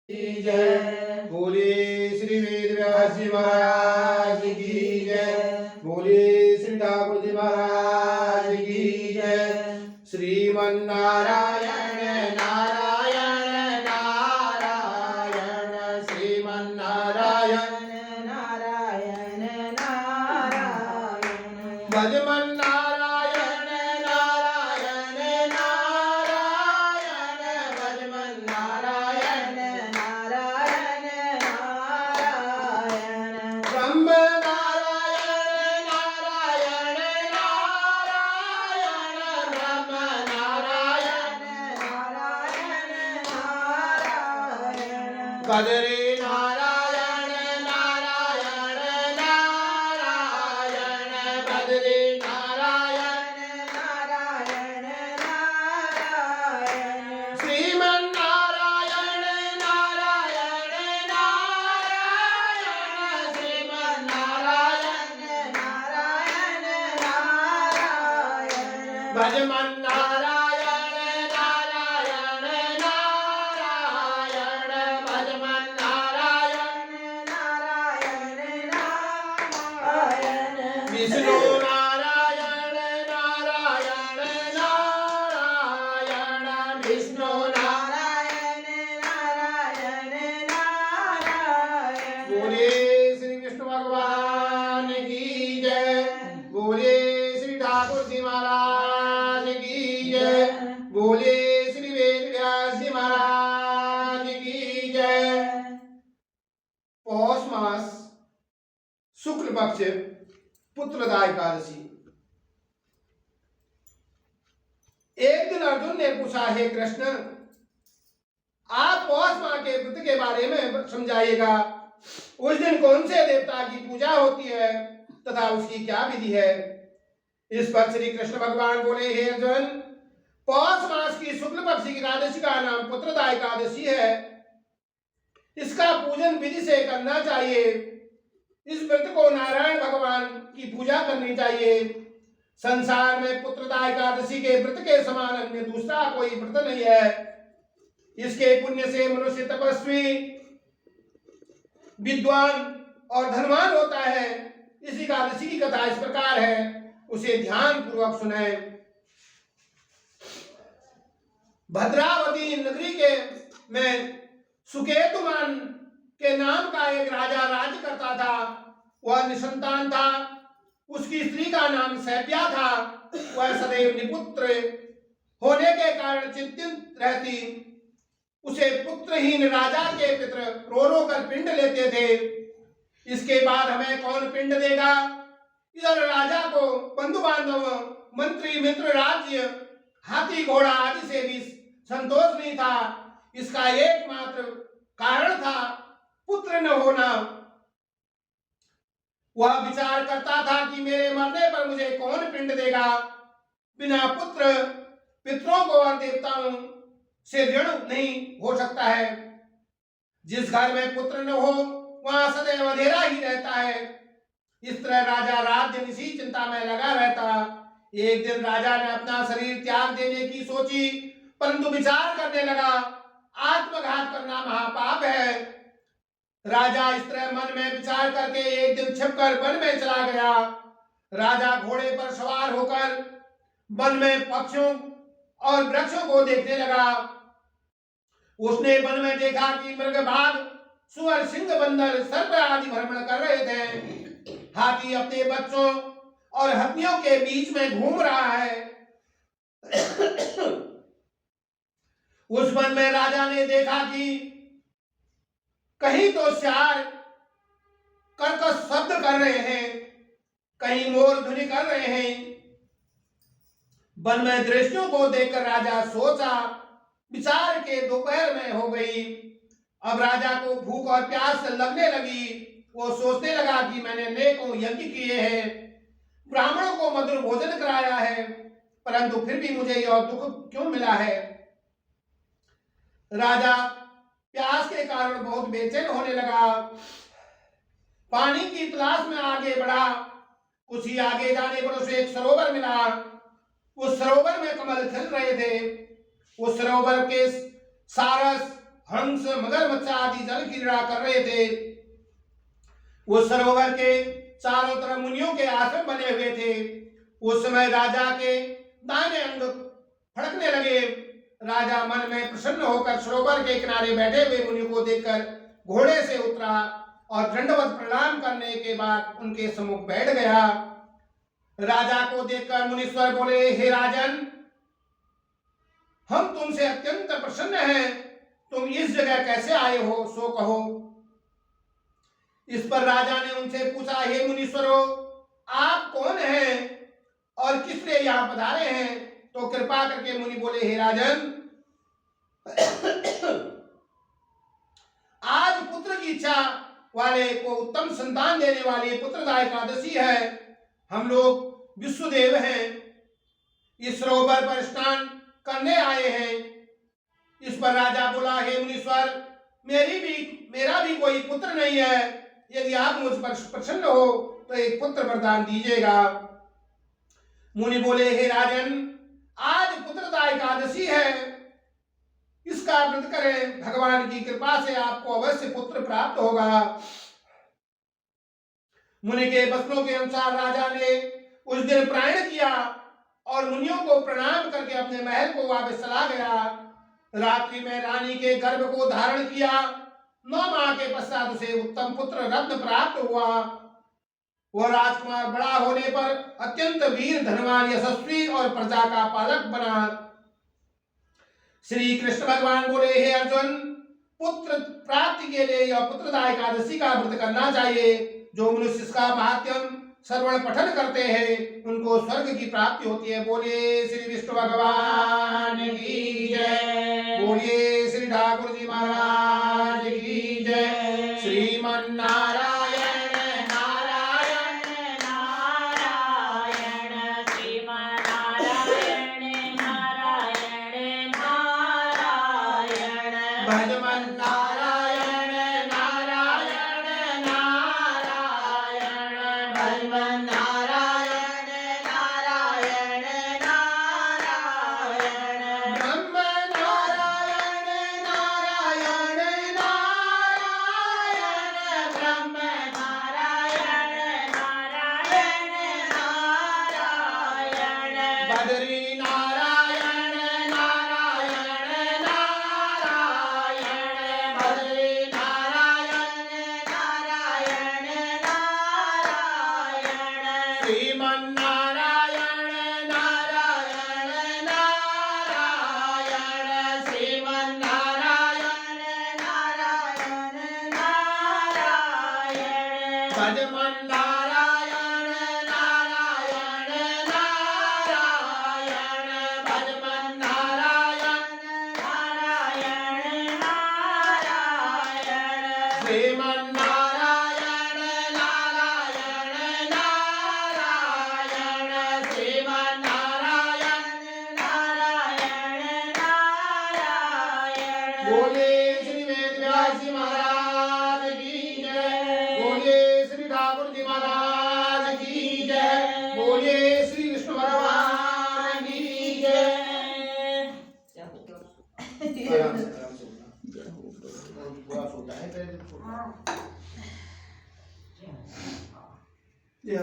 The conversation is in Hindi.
की जय। बोलिए श्री वेद व्यास जी महाराज की जय। बोलिए श्री ठाकुर जी महाराज की जय। श्रीमन नारायण नारायण नारायण श्रीमन नारायण नारायण नारायण भजमन नारायण नारायण नारायण भजमन नारायण नारायण नारायण ब्रह्म नारायण नारायण नारायण ब्रह्म नारायण नारायण नारायण बदरी नारायण नारायण नारायण बदरी नारायण नारायण नारायण श्रीमन नारायण नारायण नारायण श्रीमन नारायण नारायण नारायण भजमन नारायण नारायण नारायण भजमन नारायण नारायण नारायण विष्णु नारायण नारायण नारायण विष्णु नारायण नारायण नारायण बोले श्री विष्णु भगवान की जय। बोले श्री ठाकुर जी महाराज की जय। बोले श्री वेद व्यास जी महाराज की जय। पौष मास शुक्ल पक्ष पुत्रदा एकादशी। एक दिन अर्जुन ने पूछा, हे कृष्ण, आप पौष माह के व्रत के बारे में समझाइएगा। उस दिन कौन से देवता की पूजा होती है तथा उसकी क्या विधि है। इस पर श्री कृष्ण भगवान बोले, हे अर्जुन, पौष मास की शुक्ल पक्ष की एकादशी का नाम पुत्रदा एकादशी है। इसका पूजन विधि से करना चाहिए। इस व्रत को नारायण भगवान की पूजा करनी चाहिए। संसार में पुत्रदा एकादशी के व्रत के समान अन्य दूसरा कोई व्रत नहीं है। इसके पुण्य से मनुष्य तपस्वी, विद्वान और धनवान होता है। इस एकादशी की कथा इस प्रकार है, उसे ध्यान पूर्वक सुने। भद्रावती नगरी के में सुकेतुमान के नाम का एक राजा राज्य करता था। वह निसंतान था। उसकी स्त्री का नाम सैप्या था। वह सदैव निपुत्र होने के कारण चिंतित रहती। उसे पुत्रहीन राजा के पितर रो रो कर पिंड लेते थे। इसके बाद हमें कौन पिंड देगा। इधर राजा को बंधु बांधव, मंत्री, मित्र, राज्य, हाथी, घोड़ा आदि से भी संतोष नहीं था। इसका एकमात्र कारण था पुत्र न होना। वह विचार करता था कि मेरे मरने पर मुझे कौन पिंड देगा। बिना पुत्र पितरों को और देवताओं से ऋण नहीं हो सकता है। जिस घर में पुत्र न हो वहां सदैव अंधेरा ही रहता है। इस तरह राजा रात दिन इसी चिंता में लगा रहता। एक दिन राजा ने अपना शरीर त्याग देने की सोची, परंतु विचार करने लगा, आत्मघात करना महापाप है। राजा इस तरह मन में विचार करके एक दिन छिपकर वन में चला गया। राजा घोड़े पर सवार होकर वन में पक्षियों और वृक्षों को देखने लगा। उसने वन में देखा कि मृग, बाघ, सुअर, सिंह, बंदर, सर्प आदि भ्रमण कर रहे थे। हाथी अपने बच्चों और हथियों के बीच में घूम रहा है। उस वन में राजा ने देखा कि कहीं तो सियार कर्कश शब्द कर रहे हैं, कहीं मोर ध्वनि कर रहे हैं। वन में दृश्यों को देखकर राजा सोचा, विचार के दोपहर में हो गई। अब राजा को भूख और प्यास लगने लगी। वो सोचने लगा कि मैंने अनेकों यज्ञ किए हैं, ब्राह्मणों को मधुर भोजन कराया है, परंतु फिर भी मुझे यह दुख क्यों मिला है। राजा प्यास के कारण बहुत बेचैन होने लगा। पानी की तलाश में आगे बढ़ा। कुछ ही आगे जाने पर उसे एक सरोवर मिला। उस सरोवर में कमल खिल रहे थे। उस सरोवर के सारस हंस मगरमच्छ आदि जल क्रीड़ा कर रहे थे। उस सरोवर के चारों तरफ मुनियों के आश्रम बने हुए थे। उस समय राजा के दाहिने अंग फड़कने लगे। राजा मन में प्रसन्न होकर सरोवर के किनारे बैठे हुए मुनि को देखकर घोड़े से उतरा और दंडवत प्रणाम करने के बाद उनके सम्मुख बैठ गया। राजा को देखकर मुनीश्वर बोले, हे राजन, हम तुमसे अत्यंत प्रसन्न हैं। तुम इस जगह कैसे आए हो, सो कहो। इस पर राजा ने उनसे पूछा, हे मुनीश्वरों, आप कौन हैं और किस लिए यहाँ पधारे हैं? तो कृपा करके मुनि बोले, हे राजन, आज पुत्र की इच्छा वाले को उत्तम संतान देने वाली पुत्रदा एकादशी है। हम लोग विश्वदेव हैं, इस सरोवर पर स्नान करने आए हैं। इस पर राजा बोला, हे मुनीश्वर, मेरा भी कोई पुत्र नहीं है। यदि आप मुझ पर प्रसन्न हो तो एक पुत्र वरदान दीजिएगा। मुनि बोले, हे राजन, आज पुत्रदा एकादशी है, इसका व्रत करें। भगवान की कृपा से आपको अवश्य पुत्र प्राप्त होगा। मुनि के वचनों के अनुसार राजा ने उस दिन प्रायण किया और मुनियों को प्रणाम करके अपने महल को वापस चला गया। रात्रि में रानी के गर्भ को धारण किया। 9 माह के पश्चात उसे उत्तम पुत्र रत्न प्राप्त हुआ। वह राजकुमार बड़ा होने पर अत्यंत वीर, धनवान, यशस्वी और प्रजा का पालक बना। श्री कृष्ण भगवान बोले, हे अर्जुन, पुत्र प्राप्ति के लिए यह पुत्रदा एकादशी का व्रत करना चाहिए। जो मनुष्य इसका महात्म्य श्रवण पठन करते हैं उनको स्वर्ग की प्राप्ति होती है। बोलिए श्री विष्णु भगवान की जय। बोलिए श्री ठाकुर जी महाराज की जय। श्रीमन नारायण नारायण नारायण, श्रीमन नारायण नारायण नारायण, भजमन नारायण नारायण नारायण, भजमन नारायण नारायण नारायण, ब्रह्म नारायण नारायण नारायण, ब्रह्म नारायण नारायण नारायण, बद्री नारायण नारायण नारायण, बद्री नारायण नारायण नारायण, श्रीमन नारायण नारायण नारायण, श्रीमन नारायण नारायण नारायण, भजमन नारायण नारायण नारायण, भजमन नारायण नारायण नारायण, श्रीमन नारायण नारायण नारायण, श्रीमन नारायण नारायण नारायण। बोले श्री वेदव्यास जी महाराज की जय। बोले श्री ठाकुर जी महाराज की जय। बोले श्री विष्णु भगवान की जय। आराम से बोलना। बुरा सोता है, ये